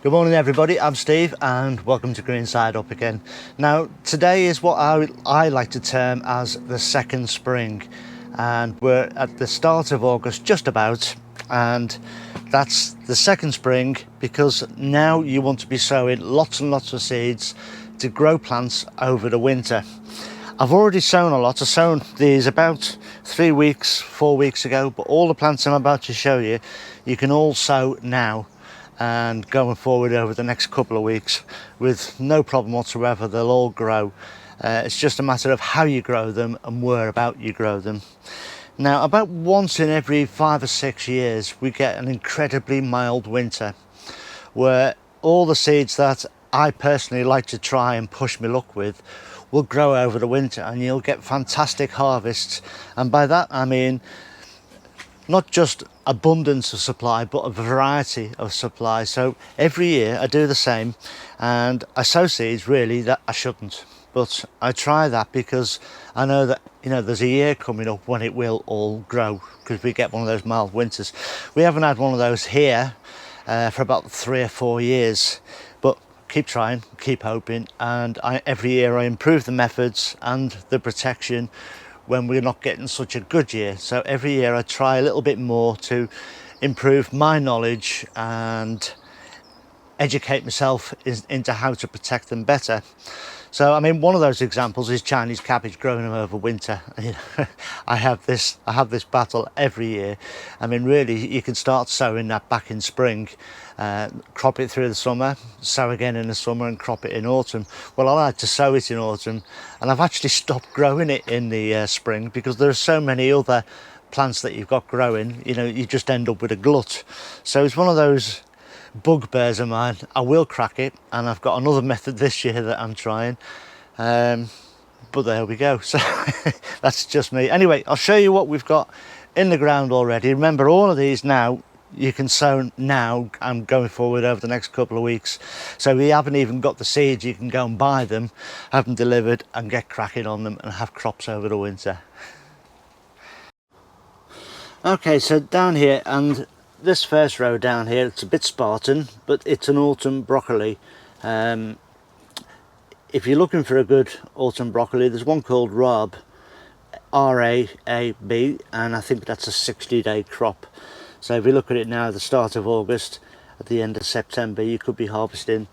Good morning everybody, I'm Steve and welcome to Green Side Up again. Now today is what I like to term as the second spring, and we're at the start of August just about, and that's the second spring because now you want to be sowing lots and lots of seeds to grow plants over the winter. I've already sown a lot. I sown these about 4 weeks ago, but all the plants I'm about to show you, you can all sow now and going forward over the next couple of weeks with no problem whatsoever. They'll all grow. It's just a matter of how you grow them and where about you grow them. Now, about once in every 5 or 6 years, we get an incredibly mild winter where all the seeds that I personally like to try and push my luck with will grow over the winter, and you'll get fantastic harvests. And by that I mean not just abundance of supply, but a variety of supply. So every year I do the same, and I sow seeds really that I shouldn't, but I try that because I know that, you know, there's a year coming up when it will all grow, because we get one of those mild winters. We haven't had one of those here for about 3 or 4 years, but keep trying, keep hoping, and every year I improve the methods and the protection when we're not getting such a good year. So every year I try a little bit more to improve my knowledge and educate myself into how to protect them better. So I mean, one of those examples is Chinese cabbage, growing them over winter. You know, I have this battle every year. I mean, really, you can start sowing that back in spring, crop it through the summer, sow again in the summer, and crop it in autumn. Well, I like to sow it in autumn, and I've actually stopped growing it in the spring because there are so many other plants that you've got growing. You know, you just end up with a glut. So it's one of those bugbears of mine. I will crack it, and I've got another method this year that I'm trying, but there we go. So that's just me. Anyway, I'll show you what we've got in the ground already. Remember, all of these now you can sow now and going forward over the next couple of weeks. So we haven't even got the seeds, you can go and buy them, have them delivered, and get cracking on them and have crops over the winter. Okay, so down here, and this first row down here, it's a bit Spartan, but it's an autumn broccoli. If you're looking for a good autumn broccoli, there's one called Raab, R-A-A-B, and I think that's a 60-day crop. So if you look at it now, the start of August, at the end of September, you could be harvesting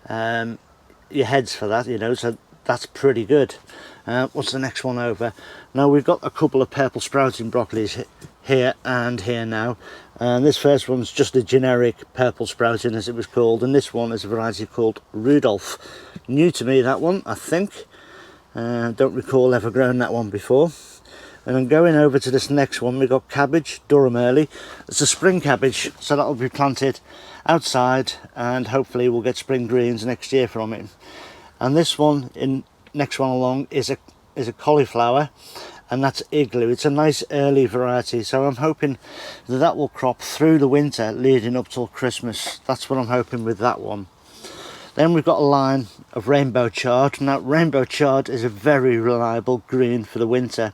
your heads for that, you know, so that's pretty good. What's the next one over? Now we've got a couple of purple sprouting broccolis here and here now, and this first one's just a generic purple sprouting, as it was called, and this one is a variety called Rudolf. New to me, that one, I think. Don't recall ever growing that one before. And then going over to this next one, we've got Cabbage, Durham early. It's a spring cabbage, so that'll be planted outside, and hopefully we'll get spring greens next year from it. And this one, next one along, is a cauliflower, and that's Igloo. It's a nice early variety, so I'm hoping that will crop through the winter leading up till Christmas. That's what I'm hoping with that one. Then we've got a line of Rainbow Chard. Now, Rainbow Chard is a very reliable green for the winter.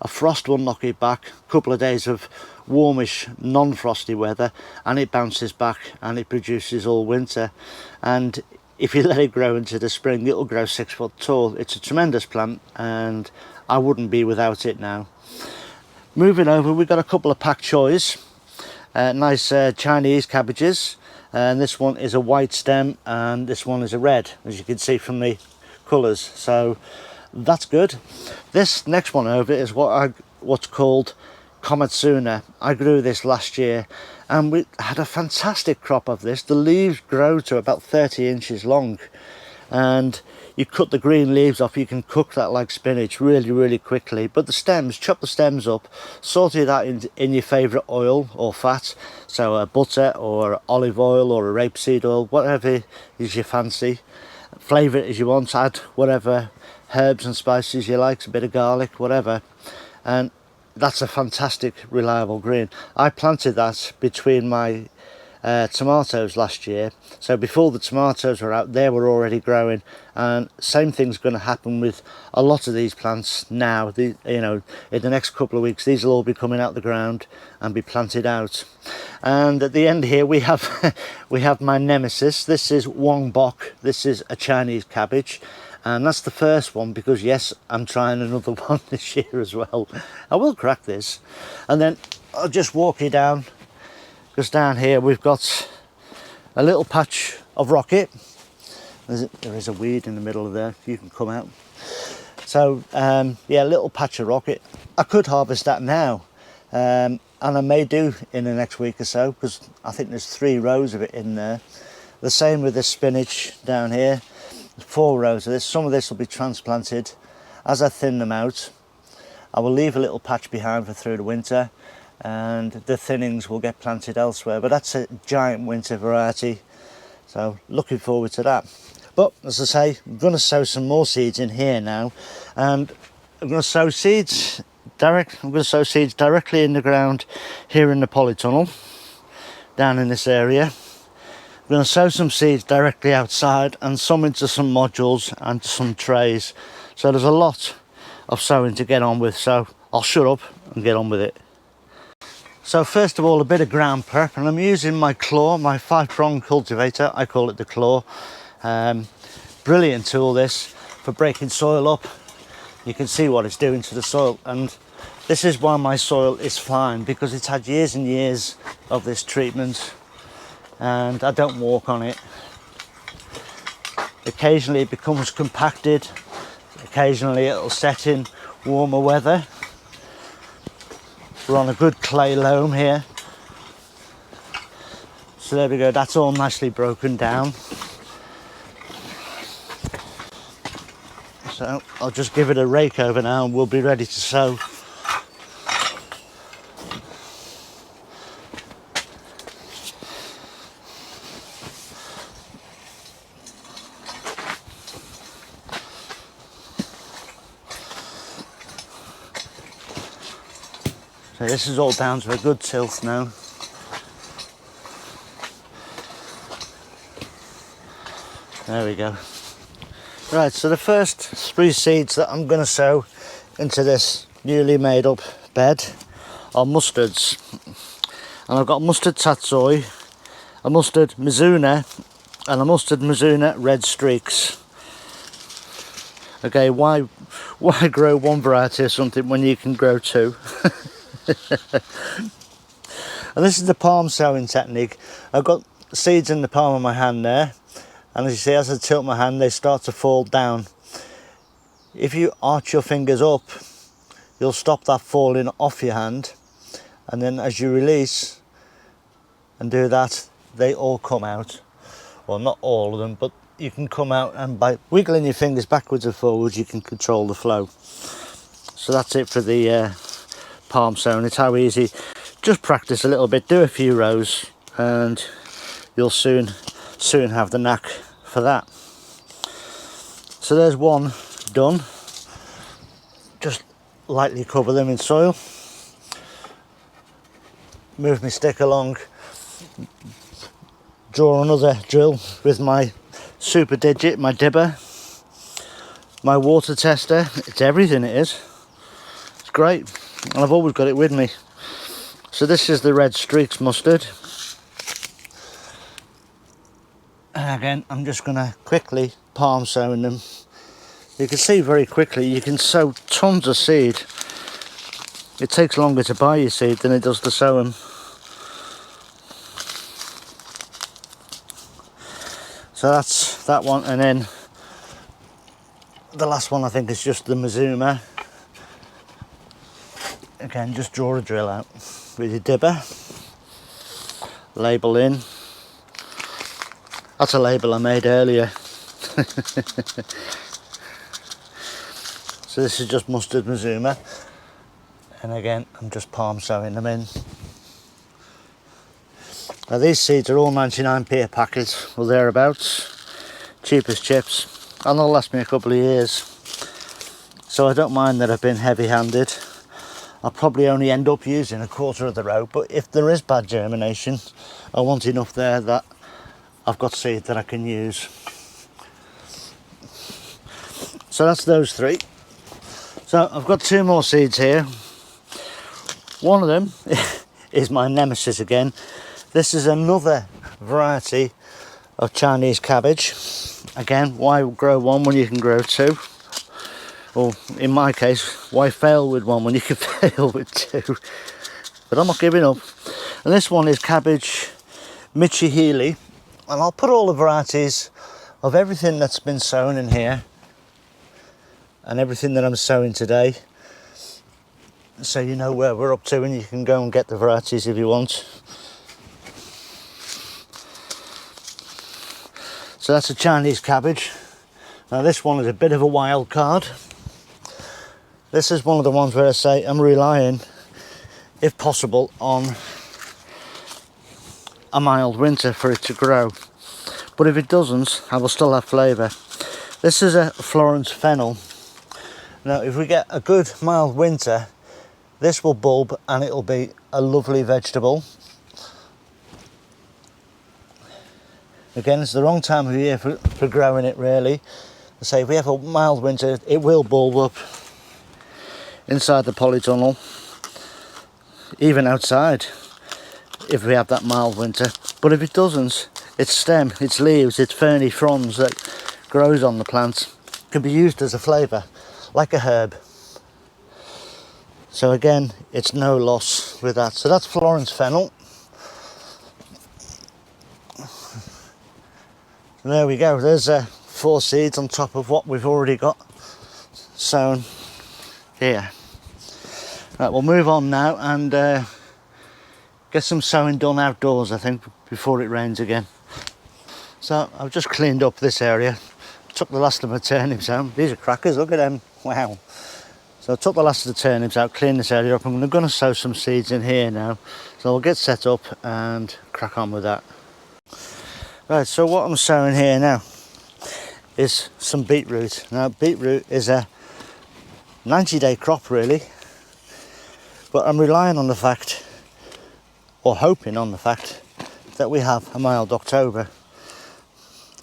A frost will knock it back, a couple of days of warmish non-frosty weather, and it bounces back and it produces all winter. And if you let it grow into the spring, it'll grow 6 foot tall. It's a tremendous plant, and I wouldn't be without it now. Moving over, we've got a couple of Pak Chois, nice Chinese cabbages, and this one is a white stem and this one is a red, as you can see from the colours, so that's good. This next one over is what's called Kommatsuna. I grew this last year and we had a fantastic crop of this. The leaves grow to about 30 inches long, and you cut the green leaves off. You can cook that like spinach really quickly. But the stems, chop the stems up, saute that in your favourite oil or fat, so butter or olive oil or a rapeseed oil, whatever is your fancy. Flavour it as you want, add whatever herbs and spices you like, a bit of garlic, whatever, and that's a fantastic reliable green. I planted that between my tomatoes last year. So before the tomatoes were out, they were already growing, and same thing's going to happen with a lot of these plants now. You know, in the next couple of weeks, these will all be coming out the ground and be planted out. And at the end here we have we have my nemesis. This is Wong bok. This is a Chinese cabbage, and that's the first one because yes, I'm trying another one this year as well. I will crack this, and then I'll just walk you down, because down here we've got a little patch of rocket. There is a weed in the middle of there, you can come out. So yeah, a little patch of rocket. I could harvest that now, and I may do in the next week or so, because I think there's 3 rows of it in there. The same with the spinach down here. 4 rows of this. Some of this will be transplanted. As I thin them out, I will leave a little patch behind for through the winter, and the thinnings will get planted elsewhere. But that's a giant winter variety, so looking forward to that. But as I say, I'm going to sow some more seeds in here now, and I'm going to sow seeds directly in the ground here in the polytunnel down in this area. I'm going to sow some seeds directly outside and some into some modules and some trays. So there's a lot of sowing to get on with, so I'll shut up and get on with it. So first of all, a bit of ground prep, and I'm using my claw, my 5-prong cultivator. I call it the claw. Brilliant tool this for breaking soil up. You can see what it's doing to the soil, and this is why my soil is fine, because it's had years and years of this treatment, and I don't walk on it. Occasionally it becomes compacted, occasionally it'll set in warmer weather. We're on a good clay loam here, so there we go, that's all nicely broken down. So I'll just give it a rake over now and we'll be ready to sow. So this is all down to a good tilt now. There we go. Right, so the first 3 seeds that I'm going to sow into this newly made up bed are mustards. And I've got mustard Tatsoi, a mustard Mizuna, and a mustard Mizuna red streaks. Okay, why grow one variety of something when you can grow 2? And this is the palm sowing technique. I've got seeds in the palm of my hand there, and as you see, as I tilt my hand, they start to fall down. If you arch your fingers up, you'll stop that falling off your hand, and then as you release and do that, they all come out. Well, not all of them, but you can come out, and by wiggling your fingers backwards and forwards you can control the flow. So that's it for the palm sowing. It's how easy. Just practice a little bit, do a few rows, and you'll soon have the knack for that. So there's one done. Just lightly cover them in soil, move my stick along, draw another drill with my super digit, my dibber, my water tester. It's everything, it is. It's great, and I've always got it with me. So this is the red streaks mustard, and again I'm just going to quickly palm sow in them. You can see very quickly you can sow tons of seed. It takes longer to buy your seed than it does to sow them. So that's that one, and then the last one I think is just the Mizuna. Again, just draw a drill out with your dibber, label in. That's a label I made earlier. So this is just mustard Mizuna, and again I'm just palm sowing them in. Now these seeds are all 99p a packet or thereabouts, cheap as chips, and they'll last me a couple of years. So I don't mind that I've been heavy-handed. I'll probably only end up using a quarter of the row, but if there is bad germination, I want enough there that I've got seed that I can use. So that's those 3. So I've got 2 more seeds here. One of them is my nemesis again. This is another variety of Chinese cabbage. Again, why grow one when you can grow 2? Or in my case, why fail with one when you can fail with 2? But I'm not giving up. And this one is cabbage Michihili. And I'll put all the varieties of everything that's been sown in here and everything that I'm sowing today, so you know where we're up to, and you can go and get the varieties if you want. So that's a Chinese cabbage. Now this one is a bit of a wild card. This is one of the ones where I say I'm relying, if possible, on a mild winter for it to grow. But if it doesn't, I will still have flavour. This is a Florence Fennel. Now if we get a good mild winter, this will bulb and it'll be a lovely vegetable. Again, it's the wrong time of year for growing it really. I say if we have a mild winter, it will bulb up inside the polytunnel, even outside if we have that mild winter. But if it doesn't, its stem, its leaves, its ferny fronds that grows on the plant can be used as a flavour, like a herb. So again, it's no loss with that. So that's Florence Fennel. There we go, there's 4 seeds on top of what we've already got sown here. Right, we'll move on now and get some sowing done outdoors, I think, before it rains again. So I've just cleaned up this area, took the last of my turnips out. These are crackers, look at them, wow. So I took the last of the turnips out, cleaned this area up. I'm going to sow some seeds in here now. So I'll get set up and crack on with that. Right, so what I'm sowing here now is some beetroot. Now beetroot is a 90-day crop really, but I'm relying on the fact, or hoping on the fact, that we have a mild October.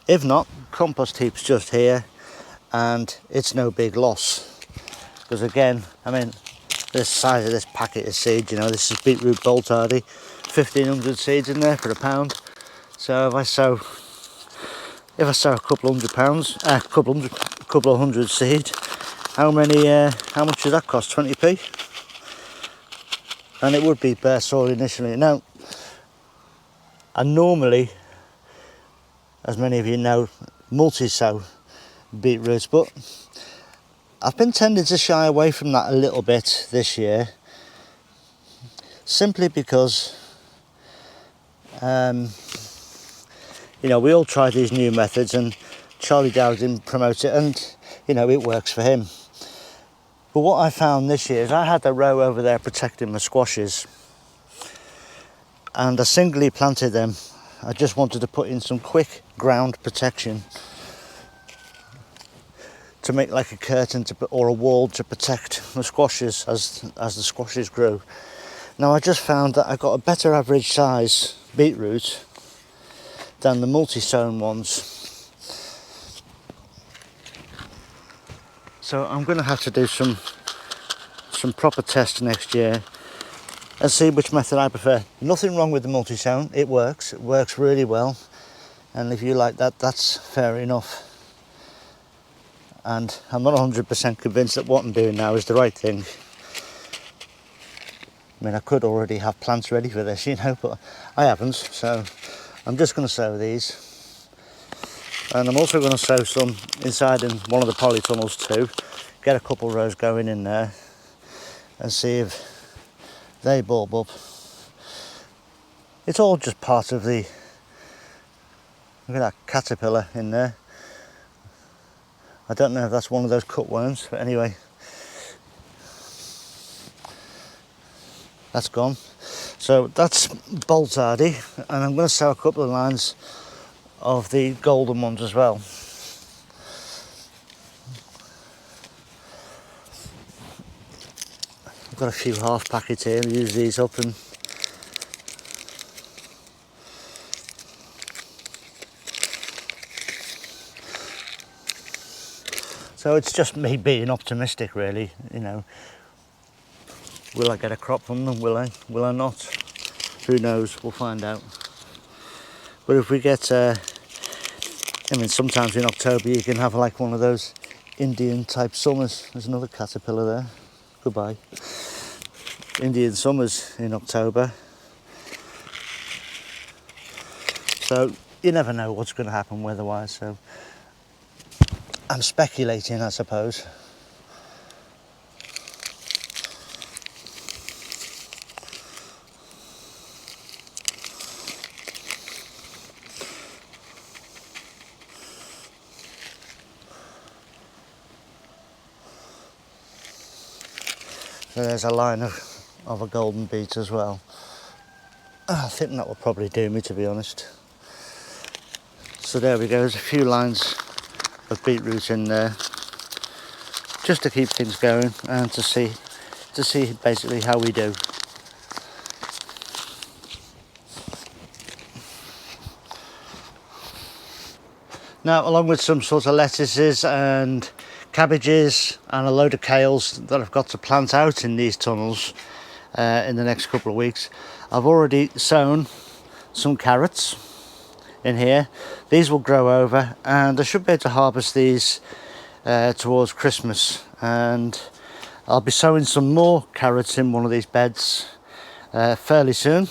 If not, compost heap's just here and it's no big loss. Because again, I mean, this size of this packet of seeds, you know, this is beetroot Boltardy, 1,500 seeds in there for £1. So if I sow a couple of hundred seed, how much does that cost? 20p? And it would be bare soil initially. Now, I normally, as many of you know, multi-sow beetroots, but I've been tending to shy away from that a little bit this year, simply because you know, we all try these new methods and Charlie Dowden promotes it and, you know, it works for him. But what I found this year is I had a row over there protecting my squashes and I singly planted them. I just wanted to put in some quick ground protection to make like a curtain or a wall to protect the squashes as the squashes grew. Now I just found that I got a better average size beetroot than the multi-sown ones. So I'm going to have to do some proper tests next year and see which method I prefer. Nothing wrong with the multi-sown, it works really well, and if you like that, that's fair enough. And I'm not 100% convinced that what I'm doing now is the right thing. I mean, I could already have plants ready for this, you know, but I haven't, so I'm just going to sow these. And I'm also going to sow some inside in one of the polytunnels too, get a couple rows going in there and see if they bulb up. It's all just part of the, look at that caterpillar in there. I don't know if that's one of those cutworms, but anyway, that's gone. So that's Boltardy, and I'm going to sow a couple of lines of the golden ones as well. I've got a few half packets here, use these up, and so it's just me being optimistic really, you know. Will I get a crop from them? Will I not? Who knows, we'll find out. But if we get, I mean, sometimes in October you can have like one of those Indian type summers. There's another caterpillar there. Goodbye. Indian summers in October. So you never know what's going to happen weather-wise, so I'm speculating, I suppose. So there's a line of a golden beet as well. I think that will probably do me, to be honest. So there we go, there's a few lines of beetroot in there, just to keep things going and to see basically how we do. Now, along with some sort of lettuces and cabbages and a load of kales that I've got to plant out in these tunnels in the next couple of weeks, I've already sown some carrots in here. These will grow over and I should be able to harvest these towards Christmas, and I'll be sowing some more carrots in one of these beds fairly soon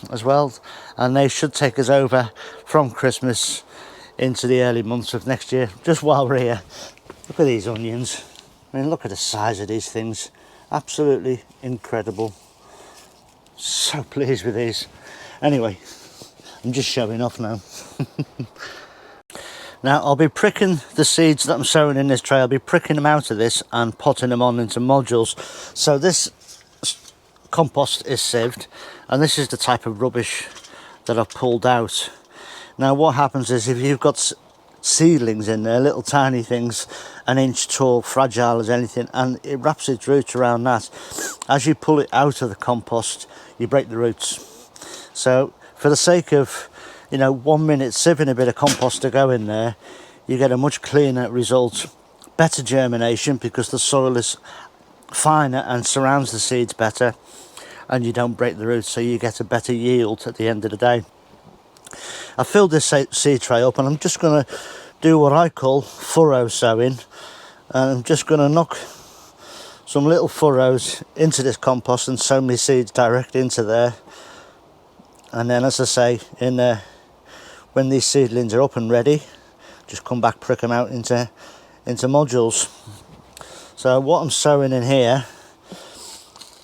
as well, and they should take us over from Christmas into the early months of next year, just while we're here. Look at these onions. I mean, look at the size of these things. Absolutely incredible. So pleased with these. Anyway, I'm just showing off now. Now, I'll be pricking the seeds that I'm sowing in this tray. I'll be pricking them out of this and potting them on into modules. So this compost is sieved, and this is the type of rubbish that I've pulled out. Now, what happens is if you've got seedlings in there, little tiny things, an inch tall, fragile as anything, and it wraps its roots around that, as you pull it out of the compost, you break the roots. So for the sake of, you know, 1 minute sieving a bit of compost to go in there, you get a much cleaner result, better germination because the soil is finer and surrounds the seeds better, and you don't break the roots, so you get a better yield at the end of the day. I filled this seed tray up, and I'm just going to do what I call furrow sowing, and I'm just going to knock some little furrows into this compost and sow my seeds direct into there. And then, as I say, in when these seedlings are up and ready, just come back, prick them out into modules. So what I'm sowing in here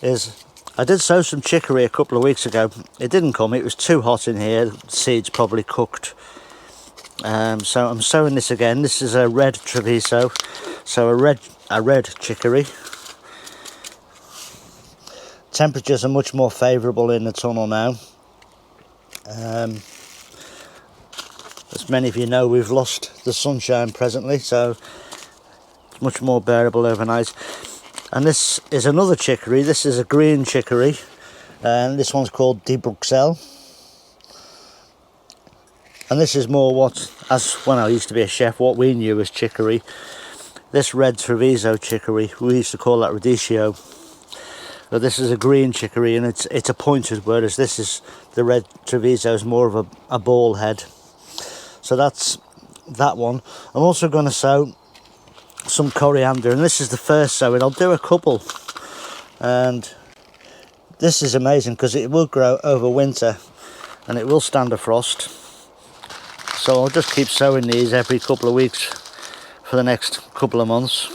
is, I did sow some chicory a couple of weeks ago. It didn't come, it was too hot in here, the seeds probably cooked. So I'm sowing this again. This is a red Treviso, so a red chicory. Temperatures are much more favourable in the tunnel now. As many of you know, we've lost the sunshine presently, so it's much more bearable overnight. And this is another chicory. This is a green chicory, and this one's called De Bruxelles. And this is more what, as when I used to be a chef, what we knew as chicory. This red Treviso chicory, we used to call that radicchio. But this is a green chicory, and it's a pointed, whereas this is, the red Treviso is more of a ball head. So that's that one. I'm also going to sow some coriander, and this is the first sowing. I'll do a couple, and this is amazing because it will grow over winter and it will stand a frost. So I'll just keep sowing these every couple of weeks for the next couple of months,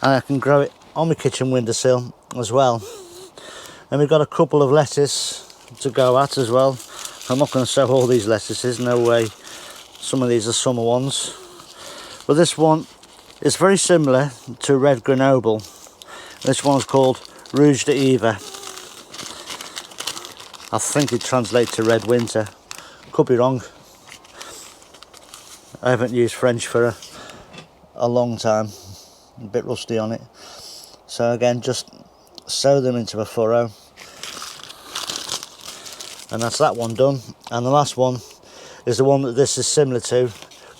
and I can grow it on my kitchen windowsill as well. And we've got a couple of lettuce to go at as well. I'm not going to sow all these lettuces, no way. Some of these are summer ones, but this one is very similar to red Grenoble. This one's called Rouge d'Hiver. I think it translates to red winter. Could be wrong. I haven't used French for a long time. I'm a bit rusty on it. So again, just sow them into a furrow, and that's that one done. And the last one is the one that this is similar to,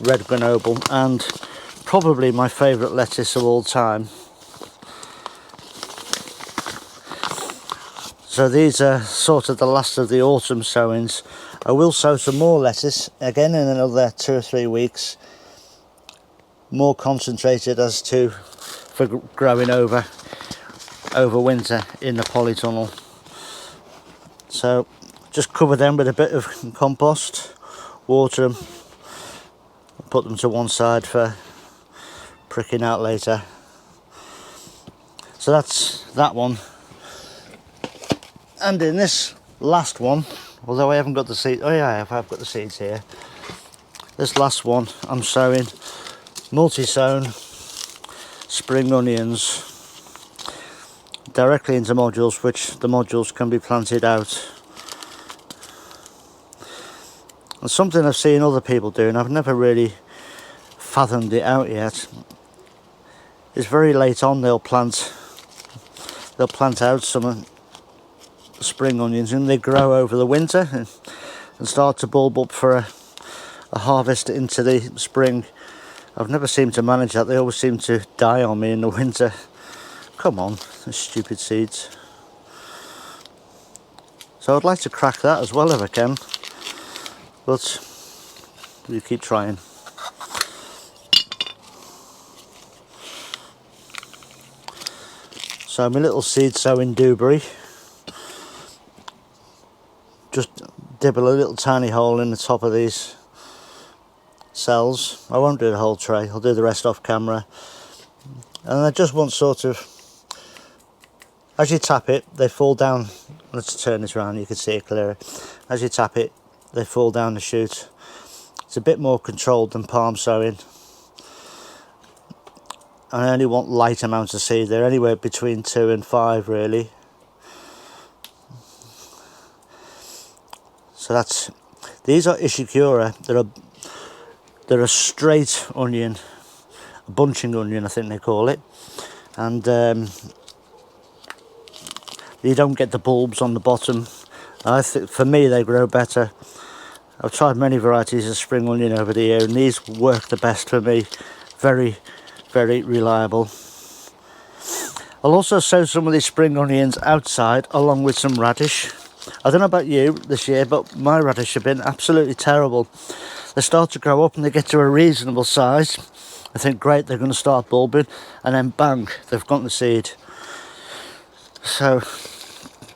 Red Grenoble, and probably my favourite lettuce of all time. So these are sort of the last of the autumn sowings. I will sow some more lettuce again in another 2 or 3 weeks, more concentrated as to for growing over winter in the polytunnel. So just cover them with a bit of compost, water them, put them to one side for pricking out later. So that's that one. And in this last one, although I haven't got the seed, oh yeah, I've got the seeds here. This last one, I'm sowing multi-sown spring onions directly into modules, which the modules can be planted out. And something I've seen other people doing, I've never really fathomed it out yet. It's very late on they'll plant out some spring onions, and they grow over the winter and start to bulb up for a harvest into the spring. I've never seemed to manage that. They always seem to die on me in the winter. Come on, the stupid seeds. So I'd like to crack that as well if I can, but we keep trying. So my little seed sowing dewberry, just dibble a little tiny hole in the top of these cells. I won't do the whole tray, I'll do the rest off camera. And I just want sort of, as you tap it, they fall down. Let's turn this around, you can see it clearer. As you tap it, they fall down the chute. It's a bit more controlled than palm sowing. I only want light amounts of seed. They're anywhere between 2 and 5 really. So that's, these are Ishikura. They're a straight onion, a bunching onion I think they call it, and you don't get the bulbs on the bottom. I think for me they grow better. I've tried many varieties of spring onion over the year, and these work the best for me. Very, very reliable. I'll also sow some of these spring onions outside along with some radish. I don't know about you this year, but my radish have been absolutely terrible. They start to grow up and they get to a reasonable size. I think, great, they're going to start bulbing, and then bang, they've got the seed. So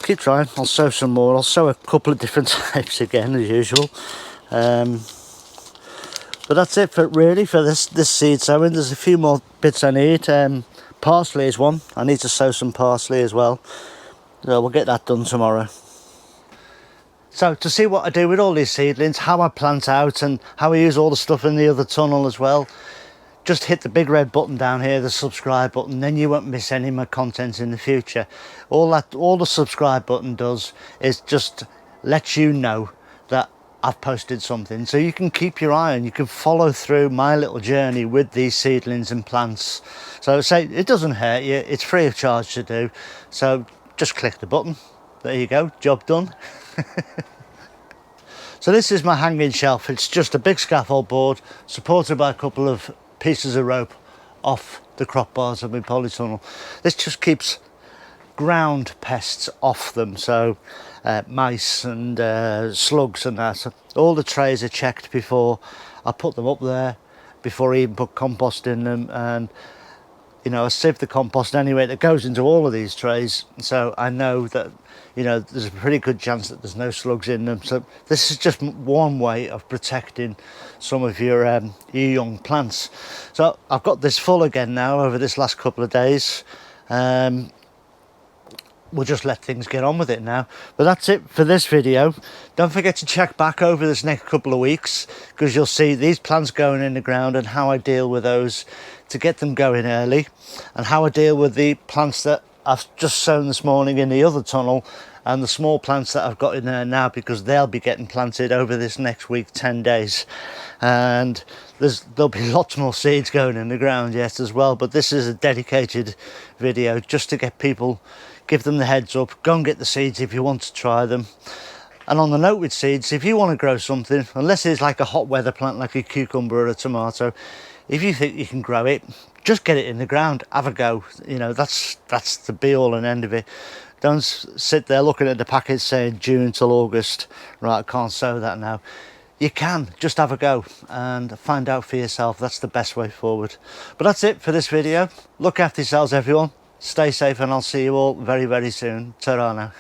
keep trying. I'll sow some more. I'll sow a couple of different types again as usual. But that's it for this seed sowing. There's a few more bits I need. Parsley is one. I need to sow some parsley as well. So we'll get that done tomorrow. So to see what I do with all these seedlings, how I plant out and how I use all the stuff in the other tunnel as well, just hit the big red button down here, the subscribe button, then you won't miss any of my content in the future. All the subscribe button does is just let you know that I've posted something, so you can keep your eye on, you can follow through my little journey with these seedlings and plants. So say it doesn't hurt you, it's free of charge to do, so just click the button. There you go, job done. So this is my hanging shelf. It's just a big scaffold board supported by a couple of pieces of rope off the crop bars of my polytunnel. This just keeps ground pests off them, so mice and slugs and that. So all the trays are checked before I put them up there, before I even put compost in them, and you know, I sieve the compost anyway that goes into all of these trays, so I know that, you know, there's a pretty good chance that there's no slugs in them. So this is just one way of protecting some of your young plants. So I've got this full again now over this last couple of days. We'll just let things get on with it now. But that's it for this video. Don't forget to check back over this next couple of weeks, because you'll see these plants going in the ground and how I deal with those to get them going early, and how I deal with the plants that I've just sown this morning in the other tunnel, and the small plants that I've got in there now, because they'll be getting planted over this next week, 10 days. And there'll be lots more seeds going in the ground yet as well, but this is a dedicated video just to get people give them the heads up, go and get the seeds if you want to try them. And on the note with seeds, if you want to grow something, unless it's like a hot weather plant like a cucumber or a tomato, if you think you can grow it, just get it in the ground, have a go. You know, that's the be all and end of it. Don't sit there looking at the package saying June till August, right, I can't sow that now. You can, just have a go and find out for yourself. That's the best way forward. But that's it for this video. Look after yourselves, everyone. Stay safe, and I'll see you all very, very soon. Ta-ra now.